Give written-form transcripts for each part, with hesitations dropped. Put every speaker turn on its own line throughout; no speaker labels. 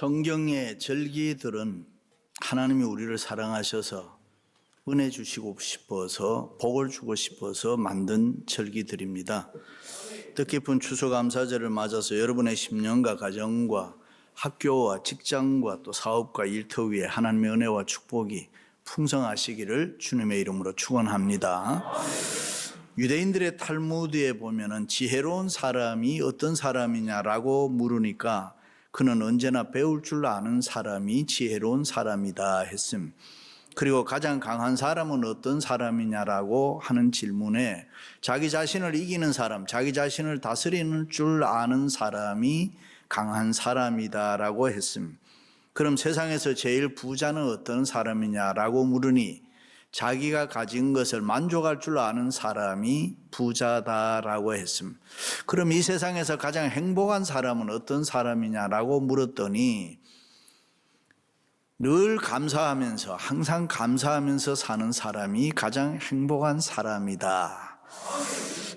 성경의 절기들은 하나님이 우리를 사랑하셔서 은혜 주시고 싶어서 복을 주고 싶어서 만든 절기들입니다. 뜻깊은 추수감사절을 맞아서 여러분의 심령과 가정과 학교와 직장과 또 사업과 일터 위에 하나님의 은혜와 축복이 풍성하시기를 주님의 이름으로 축원합니다. 유대인들의 탈무드에 보면은 지혜로운 사람이 어떤 사람이냐라고 물으니까 그는 언제나 배울 줄 아는 사람이 지혜로운 사람이다 했음. 그리고 가장 강한 사람은 어떤 사람이냐라고 하는 질문에 자기 자신을 이기는 사람, 자기 자신을 다스리는 줄 아는 사람이 강한 사람이다라고 했음. 그럼 세상에서 제일 부자는 어떤 사람이냐라고 물으니 자기가 가진 것을 만족할 줄 아는 사람이 부자다라고 했음. 그럼 이 세상에서 가장 행복한 사람은 어떤 사람이냐라고 물었더니 늘 감사하면서 항상 감사하면서 사는 사람이 가장 행복한 사람이다.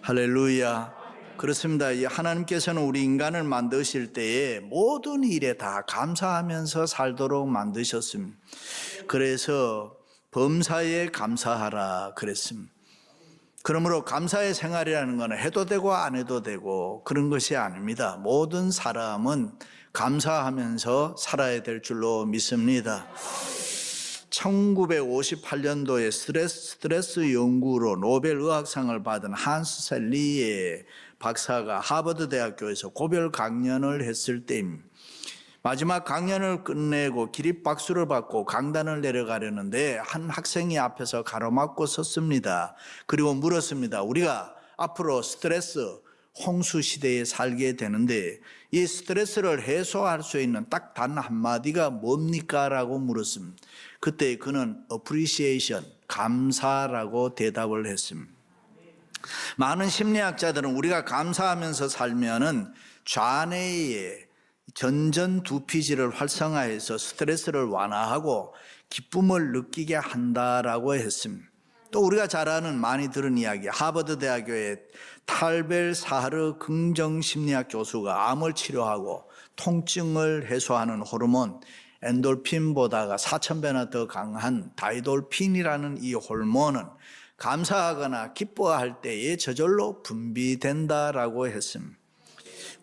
할렐루야. 그렇습니다. 하나님께서는 우리 인간을 만드실 때에 모든 일에 다 감사하면서 살도록 만드셨습니다. 그래서 범사에 감사하라 그랬습니다. 그러므로 감사의 생활이라는 것은 해도 되고 안 해도 되고 그런 것이 아닙니다. 모든 사람은 감사하면서 살아야 될 줄로 믿습니다. 1958년도에 스트레스 연구로 노벨 의학상을 받은 한스 셀리에 박사가 하버드 대학교에서 고별 강연을 했을 때입니다. 마지막 강연을 끝내고 기립박수를 받고 강단을 내려가려는데 한 학생이 앞에서 가로막고 섰습니다. 그리고 물었습니다. 우리가 앞으로 스트레스 홍수 시대에 살게 되는데 이 스트레스를 해소할 수 있는 딱 단 한마디가 뭡니까? 라고 물었습니다. 그때 그는 appreciation, 감사라고 대답을 했습니다. 많은 심리학자들은 우리가 감사하면서 살면은 좌뇌의 전전두피질을 활성화해서 스트레스를 완화하고 기쁨을 느끼게 한다라고 했습니다. 또 우리가 잘 아는 많이 들은 이야기, 하버드 대학교의 탈벨 사하르 긍정심리학 교수가 암을 치료하고 통증을 해소하는 호르몬 엔돌핀보다가 4000배나 더 강한 다이돌핀이라는 이 호르몬은 감사하거나 기뻐할 때에 저절로 분비된다라고 했습니다.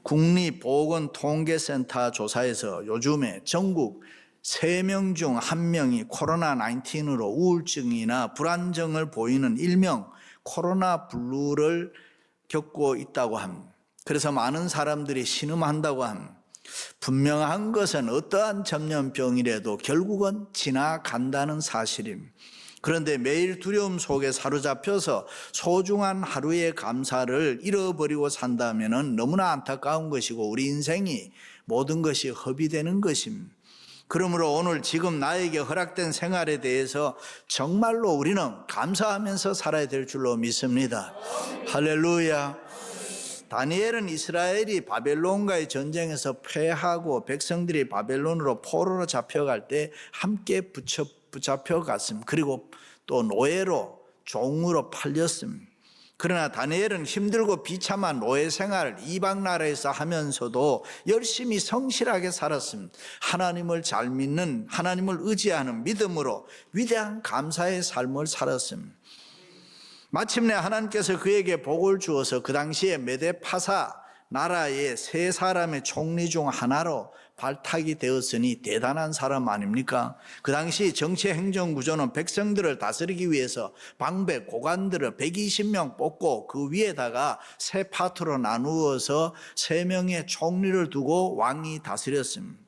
국립보건통계센터 조사에서 요즘에 전국 3명 중 1명이 코로나19으로 우울증이나 불안정을 보이는 일명 코로나 블루를 겪고 있다고 합니다. 그래서 많은 사람들이 신음한다고 합니다. 분명한 것은 어떠한 전염병이라도 결국은 지나간다는 사실입니다. 그런데 매일 두려움 속에 사로잡혀서 소중한 하루의 감사를 잃어버리고 산다면 너무나 안타까운 것이고 우리 인생이 모든 것이 허비되는 것입니다. 그러므로 오늘 지금 나에게 허락된 생활에 대해서 정말로 우리는 감사하면서 살아야 될 줄로 믿습니다. 할렐루야. 다니엘은 이스라엘이 바벨론과의 전쟁에서 패하고 백성들이 바벨론으로 포로로 잡혀갈 때 함께 붙잡혀갔습니다. 그리고 또 노예로 종으로 팔렸습니다. 그러나 다니엘은 힘들고 비참한 노예 생활을 이방 나라에서 하면서도 열심히 성실하게 살았습니다. 하나님을 잘 믿는, 하나님을 의지하는 믿음으로 위대한 감사의 삶을 살았습니다. 마침내 하나님께서 그에게 복을 주어서 그 당시에 메데파사 나라의 3사람의 총리 중 하나로 발탁이 되었으니 대단한 사람 아닙니까? 그 당시 정치 행정 구조는 백성들을 다스리기 위해서 방백, 고관들을 120명 뽑고 그 위에다가 3파트로 나누어서 3명의 총리를 두고 왕이 다스렸습니다.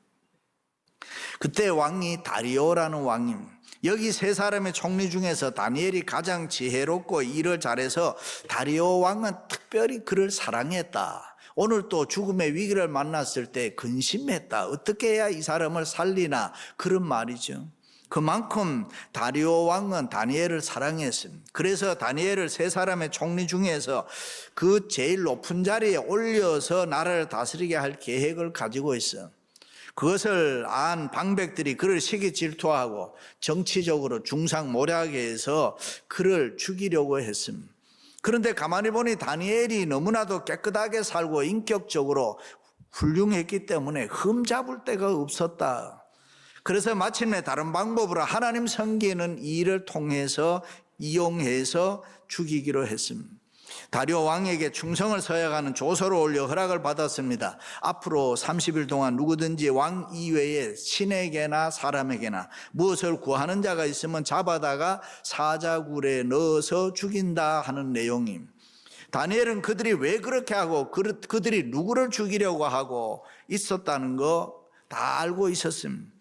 그때 왕이 다리오라는 왕입니다. 여기 3사람의 총리 중에서 다니엘이 가장 지혜롭고 일을 잘해서 다리오 왕은 특별히 그를 사랑했다. 오늘 또 죽음의 위기를 만났을 때 근심했다. 어떻게 해야 이 사람을 살리나 그런 말이죠. 그만큼 다리오 왕은 다니엘을 사랑했습니다. 그래서 다니엘을 3사람의 총리 중에서 그 제일 높은 자리에 올려서 나라를 다스리게 할 계획을 가지고 있어요. 그것을 안 방백들이 그를 시기 질투하고 정치적으로 중상모략에 해서 그를 죽이려고 했습니다. 그런데 가만히 보니 다니엘이 너무나도 깨끗하게 살고 인격적으로 훌륭했기 때문에 흠잡을 데가 없었다. 그래서 마침내 다른 방법으로 하나님 섬기는 일을 통해서 이용해서 죽이기로 했습니다. 다리오 왕에게 충성을 서약하는 조서를 올려 허락을 받았습니다. 앞으로 30일 동안 누구든지 왕 이외에 신에게나 사람에게나 무엇을 구하는 자가 있으면 잡아다가 사자굴에 넣어서 죽인다 하는 내용입니다. 다니엘은 그들이 왜 그렇게 하고 그들이 누구를 죽이려고 하고 있었다는 거 다 알고 있었습니다.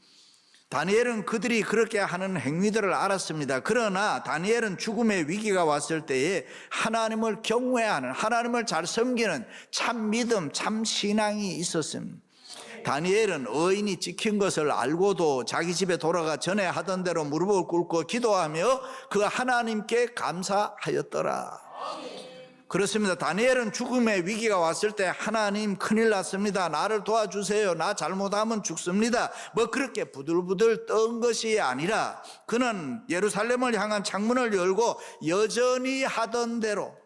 다니엘은 그들이 그렇게 하는 행위들을 알았습니다. 그러나 다니엘은 죽음의 위기가 왔을 때에 하나님을 경외하는, 하나님을 잘 섬기는 참 믿음, 참 신앙이 있었습니다. 다니엘은 의인이 찍힌 것을 알고도 자기 집에 돌아가 전에 하던 대로 무릎을 꿇고 기도하며 그 하나님께 감사하였더라. 그렇습니다. 다니엘은 죽음의 위기가 왔을 때 하나님 큰일 났습니다. 나를 도와주세요. 나 잘못하면 죽습니다. 뭐 그렇게 부들부들 떤 것이 아니라 그는 예루살렘을 향한 창문을 열고 여전히 하던 대로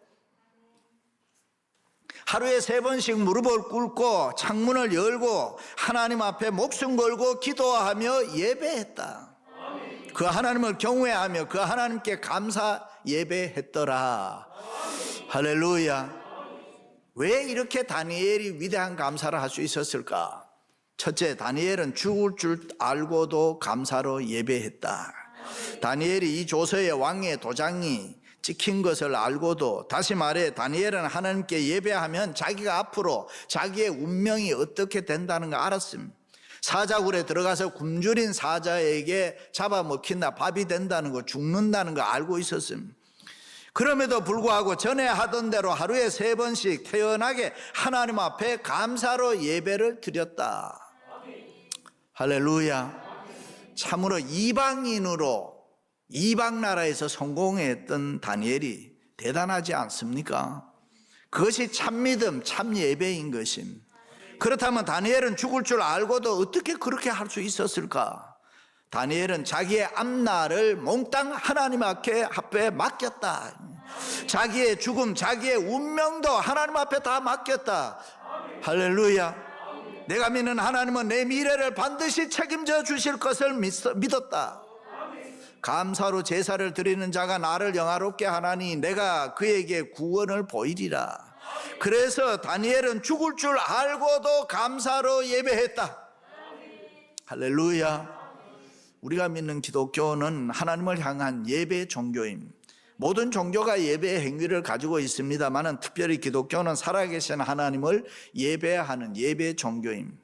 하루에 3번씩 무릎을 꿇고 창문을 열고 하나님 앞에 목숨 걸고 기도하며 예배했다. 그 하나님을 경외하며 그 하나님께 감사 예배했더라. 할렐루야. 왜 이렇게 다니엘이 위대한 감사를 할 수 있었을까? 첫째, 다니엘은 죽을 줄 알고도 감사로 예배했다. 다니엘이 이 조서의 왕의 도장이 찍힌 것을 알고도, 다시 말해 다니엘은 하나님께 예배하면 자기가 앞으로 자기의 운명이 어떻게 된다는 걸 알았습니다. 사자굴에 들어가서 굶주린 사자에게 잡아먹힌다, 밥이 된다는 거, 죽는다는 거 알고 있었습니다. 그럼에도 불구하고 전에 하던 대로 하루에 3번씩 태연하게 하나님 앞에 감사로 예배를 드렸다. 할렐루야. 참으로 이방인으로 이방 나라에서 성공했던 다니엘이 대단하지 않습니까? 그것이 참 믿음, 참 예배인 것입니다. 그렇다면 다니엘은 죽을 줄 알고도 어떻게 그렇게 할 수 있었을까? 다니엘은 자기의 앞날을 몽땅 하나님 앞에 맡겼다. 자기의 죽음, 자기의 운명도 하나님 앞에 다 맡겼다. 할렐루야. 내가 믿는 하나님은 내 미래를 반드시 책임져 주실 것을 믿었다. 감사로 제사를 드리는 자가 나를 영화롭게 하나니 내가 그에게 구원을 보이리라. 그래서 다니엘은 죽을 줄 알고도 감사로 예배했다. 할렐루야. 우리가 믿는 기독교는 하나님을 향한 예배 종교입니다. 모든 종교가 예배의 행위를 가지고 있습니다만 특별히 기독교는 살아계신 하나님을 예배하는 예배 종교입니다.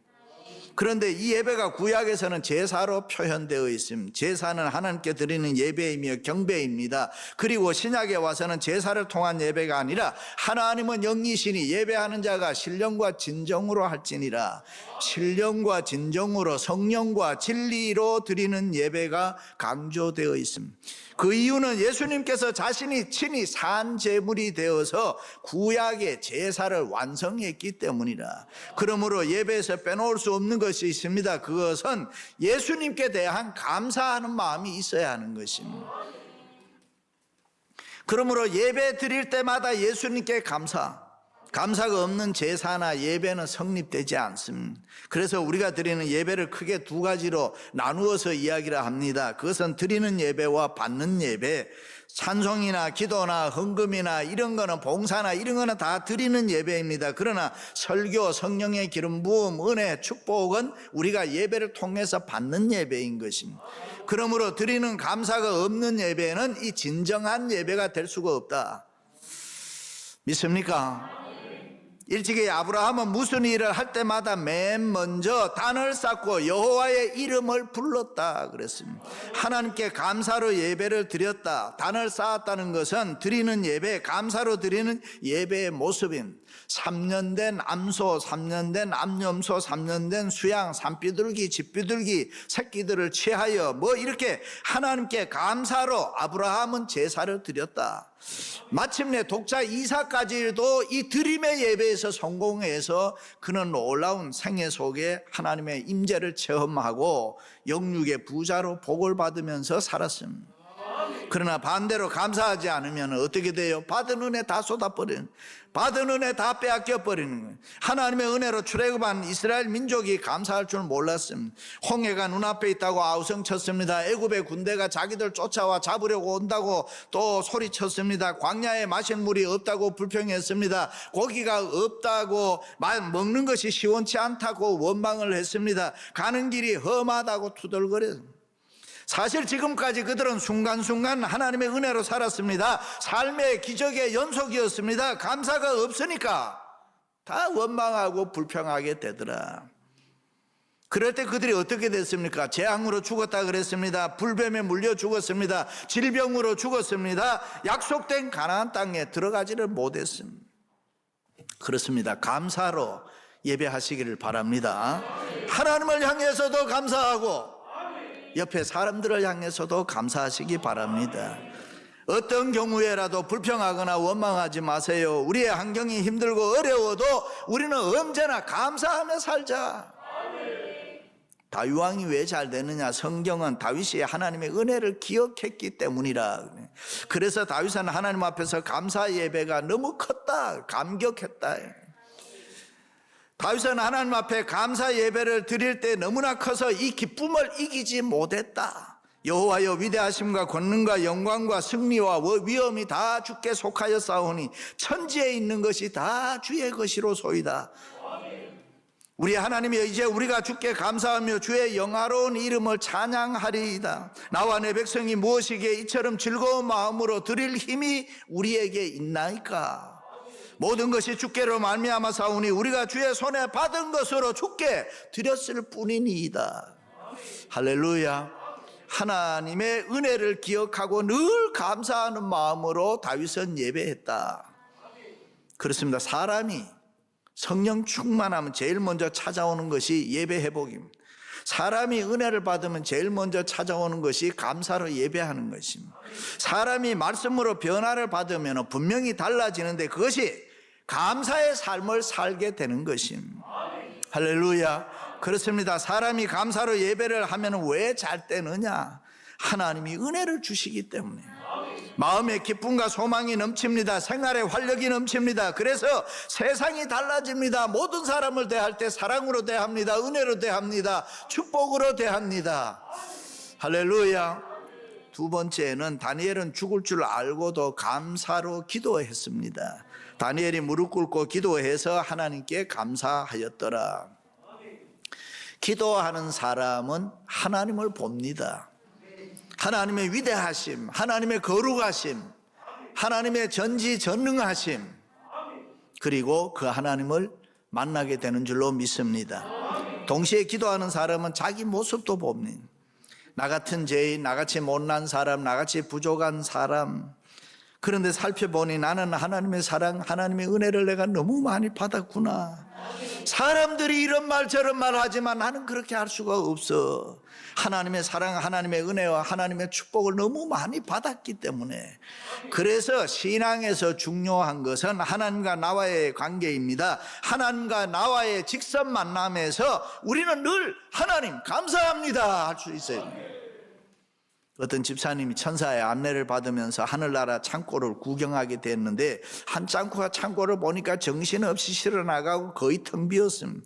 그런데 이 예배가 구약에서는 제사로 표현되어 있습니다. 제사는 하나님께 드리는 예배이며 경배입니다. 그리고 신약에 와서는 제사를 통한 예배가 아니라 하나님은 영이시니 예배하는 자가 신령과 진정으로 할지니라. 신령과 진정으로 성령과 진리로 드리는 예배가 강조되어 있습니다. 그 이유는 예수님께서 자신이 친히 산 제물이 되어서 구약의 제사를 완성했기 때문이라. 그러므로 예배에서 빼놓을 수 없는 것이 있습니다. 그것은 예수님께 대한 감사하는 마음이 있어야 하는 것입니다. 그러므로 예배 드릴 때마다 예수님께 감사가 없는 제사나 예배는 성립되지 않습니다. 그래서 우리가 드리는 예배를 크게 2가지로 나누어서 이야기를 합니다. 그것은 드리는 예배와 받는 예배. 찬송이나 기도나 헌금이나 이런 거는, 봉사나 이런 거는 다 드리는 예배입니다. 그러나 설교, 성령의 기름 부음, 은혜, 축복은 우리가 예배를 통해서 받는 예배인 것입니다. 그러므로 드리는 감사가 없는 예배는 이 진정한 예배가 될 수가 없다. 믿습니까? 일찍이 아브라함은 무슨 일을 할 때마다 맨 먼저 단을 쌓고 여호와의 이름을 불렀다 그랬습니다. 하나님께 감사로 예배를 드렸다. 단을 쌓았다는 것은 드리는 예배, 감사로 드리는 예배의 모습입니다. 3년 된 암소, 3년 된 암염소, 3년 된 수양, 산비둘기, 집비둘기 새끼들을 취하여 뭐 이렇게 하나님께 감사로 아브라함은 제사를 드렸다. 마침내 독자 이삭까지도 이 드림의 예배에서 성공해서 그는 놀라운 생애 속에 하나님의 임재를 체험하고 영육의 부자로 복을 받으면서 살았습니다. 그러나 반대로 감사하지 않으면 어떻게 돼요? 받은 은혜 다 쏟아버리는, 받은 은혜 다 빼앗겨 버리는 거예요. 하나님의 은혜로 출애굽한 이스라엘 민족이 감사할 줄 몰랐습니다. 홍해가 눈앞에 있다고 아우성쳤습니다. 애굽의 군대가 자기들 쫓아와 잡으려고 온다고 또 소리쳤습니다. 광야에 마실 물이 없다고 불평했습니다. 고기가 없다고 먹는 것이 시원치 않다고 원망을 했습니다. 가는 길이 험하다고 투덜거렸습니다. 사실 지금까지 그들은 순간순간 하나님의 은혜로 살았습니다. 삶의 기적의 연속이었습니다. 감사가 없으니까 다 원망하고 불평하게 되더라. 그럴 때 그들이 어떻게 됐습니까? 재앙으로 죽었다 그랬습니다. 불뱀에 물려 죽었습니다. 질병으로 죽었습니다. 약속된 가나안 땅에 들어가지를 못했습니다. 그렇습니다. 감사로 예배하시기를 바랍니다. 하나님을 향해서도 감사하고 옆에 사람들을 향해서도 감사하시기 바랍니다. 어떤 경우에라도 불평하거나 원망하지 마세요. 우리의 환경이 힘들고 어려워도 우리는 언제나 감사하며 살자. 다윗 왕이 왜 잘 되느냐? 성경은 다윗이 하나님의 은혜를 기억했기 때문이라. 그래서 다윗은 하나님 앞에서 감사 예배가 너무 컸다, 감격했다. 다윗은 하나님 앞에 감사 예배를 드릴 때 너무나 커서 이 기쁨을 이기지 못했다. 여호와여, 위대하심과 권능과 영광과 승리와 위엄이 다 주께 속하여 싸우니 천지에 있는 것이 다 주의 것이로소이다. 우리 하나님이여, 이제 우리가 주께 감사하며 주의 영화로운 이름을 찬양하리이다. 나와 내 백성이 무엇이기에 이처럼 즐거운 마음으로 드릴 힘이 우리에게 있나이까. 모든 것이 주께로 말미암아 사오니 우리가 주의 손에 받은 것으로 주께 드렸을 뿐이니이다. 할렐루야. 하나님의 은혜를 기억하고 늘 감사하는 마음으로 다윗은 예배했다. 그렇습니다. 사람이 성령 충만하면 제일 먼저 찾아오는 것이 예배 회복입니다. 사람이 은혜를 받으면 제일 먼저 찾아오는 것이 감사로 예배하는 것입니다. 사람이 말씀으로 변화를 받으면 분명히 달라지는데 그것이 감사의 삶을 살게 되는 것입니다. 할렐루야. 그렇습니다. 사람이 감사로 예배를 하면 왜 잘 되느냐? 하나님이 은혜를 주시기 때문에. 마음의 기쁨과 소망이 넘칩니다. 생활에 활력이 넘칩니다. 그래서 세상이 달라집니다. 모든 사람을 대할 때 사랑으로 대합니다. 은혜로 대합니다. 축복으로 대합니다. 할렐루야. 두 번째는 다니엘은 죽을 줄 알고도 감사로 기도했습니다. 다니엘이 무릎 꿇고 기도해서 하나님께 감사하였더라. 기도하는 사람은 하나님을 봅니다. 하나님의 위대하심, 하나님의 거룩하심, 하나님의 전지전능하심, 그리고 그 하나님을 만나게 되는 줄로 믿습니다. 동시에 기도하는 사람은 자기 모습도 봅니다. 나 같은 죄인, 나같이 못난 사람, 나같이 부족한 사람, 그런데 살펴보니 나는 하나님의 사랑, 하나님의 은혜를 내가 너무 많이 받았구나. 사람들이 이런 말 저런 말 하지만 나는 그렇게 할 수가 없어. 하나님의 사랑, 하나님의 은혜와 하나님의 축복을 너무 많이 받았기 때문에. 그래서 신앙에서 중요한 것은 하나님과 나와의 관계입니다. 하나님과 나와의 직선 만남에서 우리는 늘 하나님 감사합니다 할 수 있어요. 어떤 집사님이 천사의 안내를 받으면서 하늘나라 창고를 구경하게 됐는데 한 창고를 보니까 정신없이 실어나가고 거의 텅 비었습니다.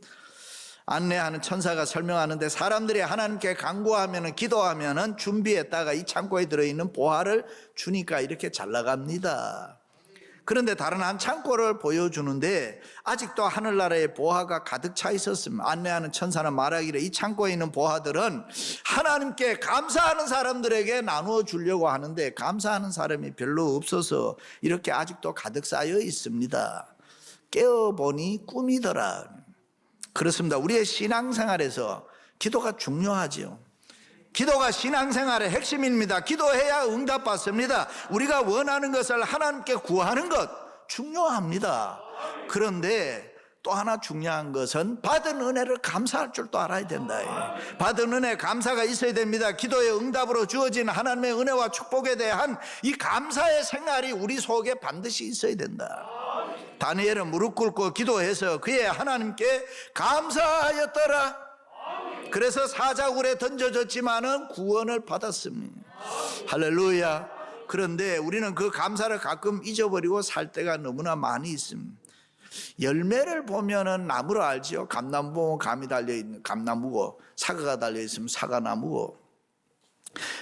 안내하는 천사가 설명하는데 사람들이 하나님께 간구하면 기도하면 준비했다가 이 창고에 들어있는 보화를 주니까 이렇게 잘 나갑니다. 그런데 다른 한 창고를 보여주는데 아직도 하늘나라에 보화가 가득 차 있었습니다. 안내하는 천사는 말하기를 이 창고에 있는 보화들은 하나님께 감사하는 사람들에게 나누어 주려고 하는데 감사하는 사람이 별로 없어서 이렇게 아직도 가득 쌓여 있습니다. 깨어보니 꿈이더라. 그렇습니다. 우리의 신앙생활에서 기도가 중요하지요. 기도가 신앙생활의 핵심입니다. 기도해야 응답받습니다. 우리가 원하는 것을 하나님께 구하는 것 중요합니다. 그런데 또 하나 중요한 것은 받은 은혜를 감사할 줄도 알아야 된다. 받은 은혜 감사가 있어야 됩니다. 기도의 응답으로 주어진 하나님의 은혜와 축복에 대한 이 감사의 생활이 우리 속에 반드시 있어야 된다. 다니엘은 무릎 꿇고 기도해서 그의 하나님께 감사하였더라. 그래서 사자굴에 던져졌지만은 구원을 받았습니다. 할렐루야. 그런데 우리는 그 감사를 가끔 잊어버리고 살 때가 너무나 많이 있습니다. 열매를 보면은 나무를 알지요. 감나무 보면 감이 달려있는 감나무고, 사과가 달려있으면 사과나무고.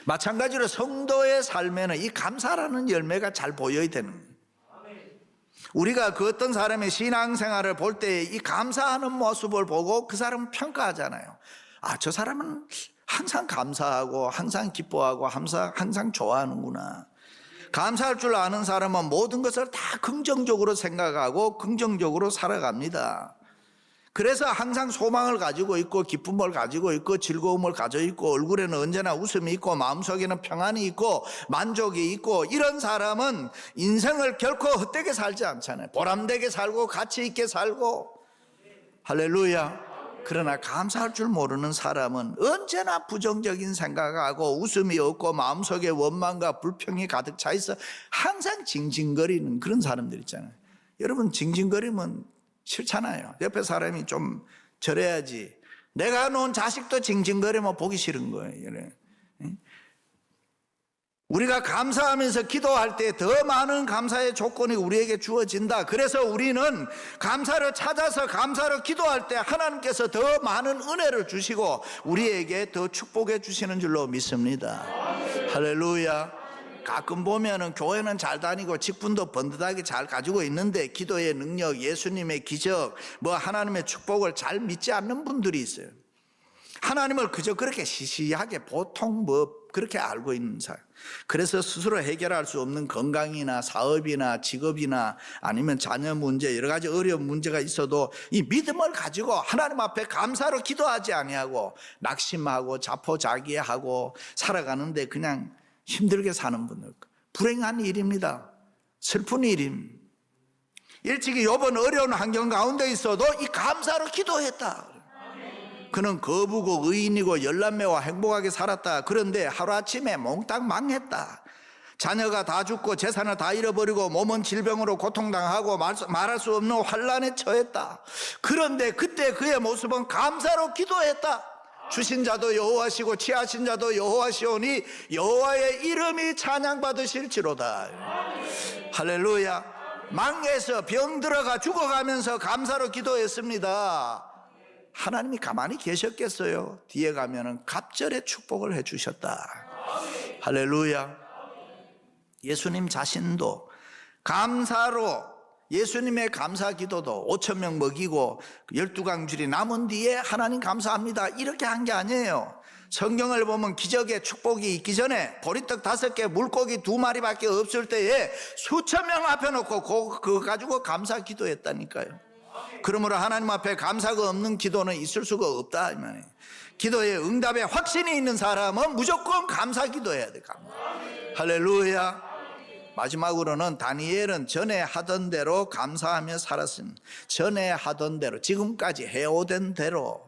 마찬가지로 성도의 삶에는 이 감사라는 열매가 잘 보여야 되는 거예요. 우리가 그 어떤 사람의 신앙생활을 볼 때 이 감사하는 모습을 보고 그 사람을 평가하잖아요. 아, 저 사람은 항상 감사하고 항상 기뻐하고 항상 좋아하는구나. 감사할 줄 아는 사람은 모든 것을 다 긍정적으로 생각하고 긍정적으로 살아갑니다. 그래서 항상 소망을 가지고 있고 기쁨을 가지고 있고 즐거움을 가지고 있고 얼굴에는 언제나 웃음이 있고 마음속에는 평안이 있고 만족이 있고, 이런 사람은 인생을 결코 헛되게 살지 않잖아요. 보람되게 살고 가치 있게 살고. 할렐루야. 그러나 감사할 줄 모르는 사람은 언제나 부정적인 생각하고 웃음이 없고 마음속에 원망과 불평이 가득 차 있어 항상 징징거리는 그런 사람들 있잖아요. 여러분, 징징거리면 싫잖아요. 옆에 사람이 좀 저래야지. 내가 놓은 자식도 징징거리면 보기 싫은 거예요. 우리가 감사하면서 기도할 때 더 많은 감사의 조건이 우리에게 주어진다. 그래서 우리는 감사를 찾아서 감사로 기도할 때 하나님께서 더 많은 은혜를 주시고 우리에게 더 축복해 주시는 줄로 믿습니다. 할렐루야. 가끔 보면은 교회는 잘 다니고 직분도 번듯하게 잘 가지고 있는데 기도의 능력, 예수님의 기적, 하나님의 축복을 잘 믿지 않는 분들이 있어요. 하나님을 그저 그렇게 시시하게 보통 그렇게 알고 있는 사람. 그래서 스스로 해결할 수 없는 건강이나 사업이나 직업이나 아니면 자녀 문제, 여러 가지 어려운 문제가 있어도 이 믿음을 가지고 하나님 앞에 감사로 기도하지 아니하고 낙심하고 자포자기하고 살아가는데 그냥 힘들게 사는 분들, 불행한 일입니다. 슬픈 일입니다. 일찍이 욥은 어려운 환경 가운데 있어도 이 감사로 기도했다. 그는 거부고 의인이고 열남매와 행복하게 살았다. 그런데 하루아침에 몽땅 망했다. 자녀가 다 죽고 재산을 다 잃어버리고 몸은 질병으로 고통당하고 말할 수 없는 환난에 처했다. 그런데 그때 그의 모습은 감사로 기도했다. 주신 자도 여호와시고 취하신 자도 여호와시오니 여호와의 이름이 찬양받으실지로다. 할렐루야. 망해서 병들어가 죽어가면서 감사로 기도했습니다. 하나님이 가만히 계셨겠어요? 뒤에 가면은 갑절의 축복을 해주셨다. 할렐루야. 예수님 자신도 감사로, 예수님의 감사 기도도 5,000명 먹이고 12강줄이 남은 뒤에 하나님 감사합니다 이렇게 한 게 아니에요. 성경을 보면 기적의 축복이 있기 전에 보리떡 5개 물고기 2마리밖에 없을 때에 수천 명 앞에 놓고 그거 가지고 감사 기도했다니까요. 그러므로 하나님 앞에 감사가 없는 기도는 있을 수가 없다 이 말이에요. 기도의 응답에 확신이 있는 사람은 무조건 감사 기도해야 돼. 할렐루야. 마지막으로는 다니엘은 전에 하던 대로 감사하며 살았습니다. 전에 하던 대로, 지금까지 해오던 대로.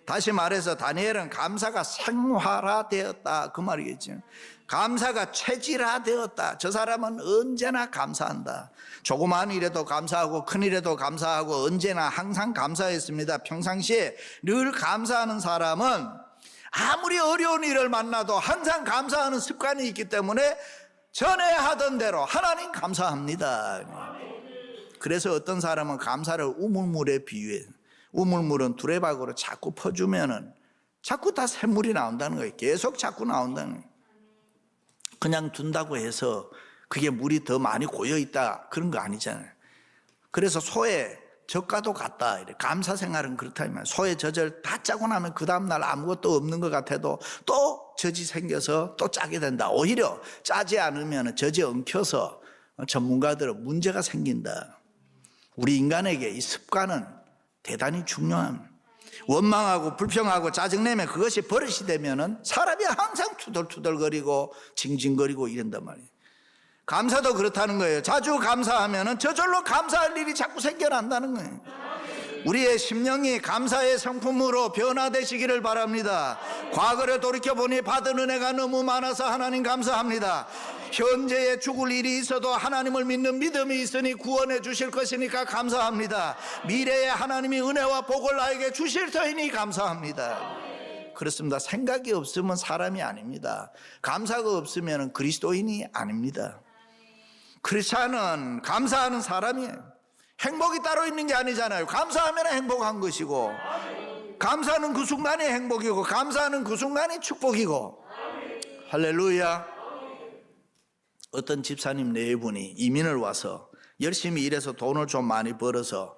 다시 말해서 다니엘은 감사가 생활화되었다 그 말이겠죠. 감사가 체질화되었다. 저 사람은 언제나 감사한다. 조그마한 일에도 감사하고 큰 일에도 감사하고 언제나 항상 감사했습니다. 평상시에 늘 감사하는 사람은 아무리 어려운 일을 만나도 항상 감사하는 습관이 있기 때문에 전에 하던 대로 하나님 감사합니다. 그래서 어떤 사람은 감사를 우물물에 비유해요. 우물물은 두레박으로 자꾸 퍼주면은 자꾸 다 샘물이 나온다는 거예요. 계속 자꾸 나온다는 거예요. 그냥 둔다고 해서 그게 물이 더 많이 고여있다 그런 거 아니잖아요. 그래서 소의 젖과도 같다. 감사 생활은 그렇다. 소의 젖을 다 짜고 나면 그 다음날 아무것도 없는 것 같아도 또 젖이 생겨서 또 짜게 된다. 오히려 짜지 않으면 젖이 엉켜서 전문가들은 문제가 생긴다. 우리 인간에게 이 습관은 대단히 중요합니다. 원망하고 불평하고 짜증내면 그것이 버릇이 되면은 사람이 항상 투덜투덜거리고 징징거리고 이런단 말이에요. 감사도 그렇다는 거예요. 자주 감사하면은 저절로 감사할 일이 자꾸 생겨난다는 거예요. 우리의 심령이 감사의 성품으로 변화되시기를 바랍니다. 과거를 돌이켜보니 받은 은혜가 너무 많아서 하나님 감사합니다. 현재에 죽을 일이 있어도 하나님을 믿는 믿음이 있으니 구원해 주실 것이니까 감사합니다. 미래에 하나님이 은혜와 복을 나에게 주실 터이니 감사합니다. 그렇습니다. 생각이 없으면 사람이 아닙니다. 감사가 없으면 그리스도인이 아닙니다. 크리스찬은 감사하는 사람이에요. 행복이 따로 있는 게 아니잖아요. 감사하면 행복한 것이고, 감사하는 그 순간이 행복이고, 감사하는 그 순간이 축복이고. 할렐루야. 어떤 집사님 네 분이 이민을 와서 열심히 일해서 돈을 좀 많이 벌어서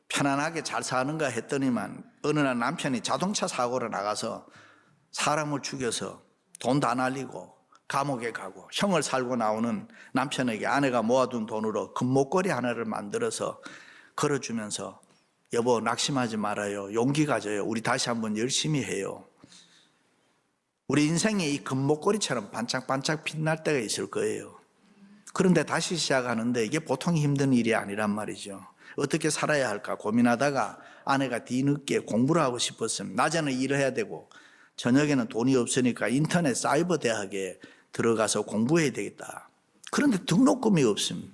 편안하게 잘 사는가 했더니만 어느 날 남편이 자동차 사고로 나가서 사람을 죽여서 돈 다 날리고 감옥에 가고 형을 살고 나오는 남편에게 아내가 모아둔 돈으로 금목걸이 하나를 만들어서 걸어주면서 여보 낙심하지 말아요. 용기 가져요. 우리 다시 한번 열심히 해요. 우리 인생이 이 금목걸이처럼 반짝반짝 빛날 때가 있을 거예요. 그런데 다시 시작하는데 이게 보통 힘든 일이 아니란 말이죠. 어떻게 살아야 할까 고민하다가 아내가 뒤늦게 공부를 하고 싶었으면 낮에는 일을 해야 되고 저녁에는 돈이 없으니까 인터넷 사이버 대학에 들어가서 공부해야 되겠다. 그런데 등록금이 없음.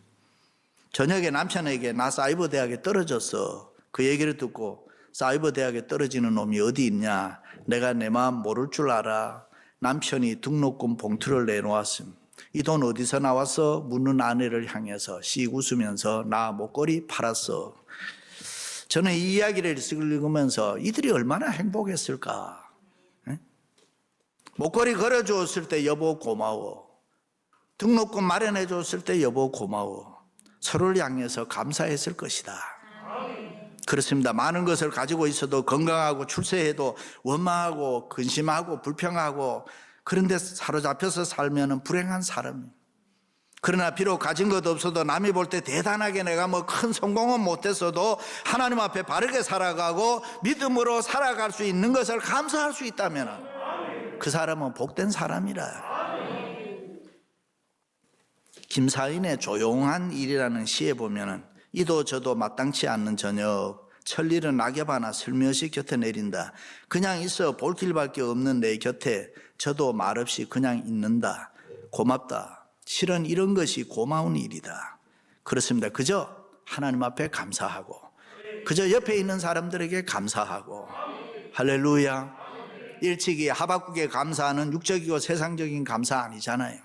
저녁에 남편에게 나 사이버 대학에 떨어졌어. 그 얘기를 듣고 사이버 대학에 떨어지는 놈이 어디 있냐. 내가 내 마음 모를 줄 알아. 남편이 등록금 봉투를 내놓았음. 이 돈 어디서 나왔어? 묻는 아내를 향해서 씩 웃으면서 나 목걸이 팔았어. 저는 이 이야기를 읽으면서 이들이 얼마나 행복했을까. 목걸이 걸어주었을 때 여보 고마워. 등록금 마련해 줬을 때 여보 고마워. 서로를 향해서 감사했을 것이다. 그렇습니다. 많은 것을 가지고 있어도 건강하고 출세해도 원망하고 근심하고 불평하고 그런데 사로잡혀서 살면 불행한 사람. 그러나 비록 가진 것 없어도 남이 볼 때 대단하게 내가 뭐 큰 성공은 못했어도 하나님 앞에 바르게 살아가고 믿음으로 살아갈 수 있는 것을 감사할 수 있다면 그 사람은 복된 사람이라. 김사인의 조용한 일이라는 시에 보면은 이도 저도 마땅치 않는 저녁 천리는 낙엽 하나 슬며시 곁에 내린다. 그냥 있어 볼 길밖에 없는 내 곁에 저도 말없이 그냥 있는다. 고맙다. 실은 이런 것이 고마운 일이다. 그렇습니다. 그저 하나님 앞에 감사하고 그저 옆에 있는 사람들에게 감사하고. 할렐루야. 일찍이 하박국에 감사하는 육적이고 세상적인 감사 아니잖아요.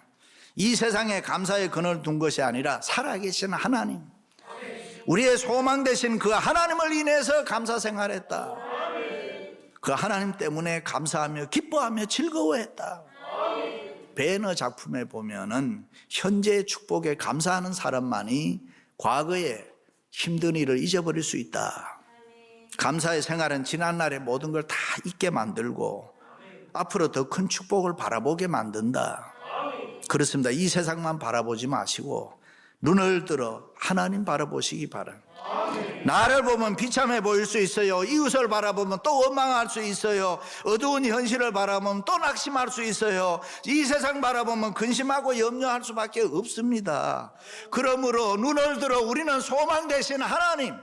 이 세상에 감사의 근원을 둔 것이 아니라 살아계신 하나님, 우리의 소망 되신 그 하나님을 인해서 감사 생활했다. 그 하나님 때문에 감사하며 기뻐하며 즐거워했다. 배너 작품에 보면은 현재의 축복에 감사하는 사람만이 과거의 힘든 일을 잊어버릴 수 있다. 감사의 생활은 지난날의 모든 걸 다 잊게 만들고 앞으로 더 큰 축복을 바라보게 만든다. 그렇습니다. 이 세상만 바라보지 마시고 눈을 들어 하나님 바라보시기 바랍니다. 나를 보면 비참해 보일 수 있어요. 이웃을 바라보면 또 원망할 수 있어요. 어두운 현실을 바라보면 또 낙심할 수 있어요. 이 세상 바라보면 근심하고 염려할 수밖에 없습니다. 그러므로 눈을 들어 우리는 소망 되신 하나님,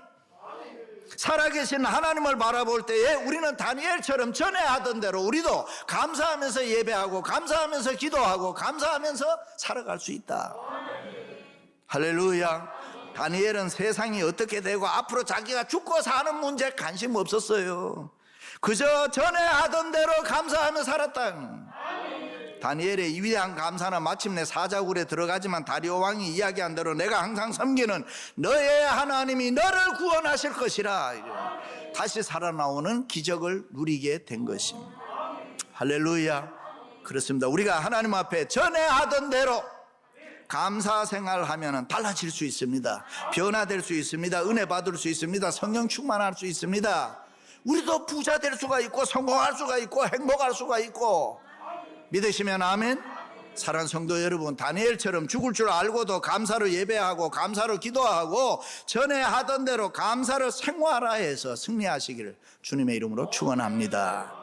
살아계신 하나님을 바라볼 때에 우리는 다니엘처럼 전에 하던 대로 우리도 감사하면서 예배하고 감사하면서 기도하고 감사하면서 살아갈 수 있다. 할렐루야. 다니엘은 세상이 어떻게 되고 앞으로 자기가 죽고 사는 문제에 관심 없었어요. 그저 전에 하던 대로 감사하며 살았다. 다니엘의 이 위대한 감사는 마침내 사자굴에 들어가지만 다리오 왕이 이야기한 대로 내가 항상 섬기는 너의 하나님이 너를 구원하실 것이라 다시 살아나오는 기적을 누리게 된 것입니다. 할렐루야. 그렇습니다. 우리가 하나님 앞에 전에 하던 대로 감사 생활하면 달라질 수 있습니다. 변화될 수 있습니다. 은혜 받을 수 있습니다. 성령 충만할 수 있습니다. 우리도 부자 될 수가 있고 성공할 수가 있고 행복할 수가 있고. 믿으시면 아멘. 사랑하는 성도 여러분, 다니엘처럼 죽을 줄 알고도 감사로 예배하고 감사로 기도하고 전에 하던 대로 감사로 생활하여서 승리하시기를 주님의 이름으로 축원합니다.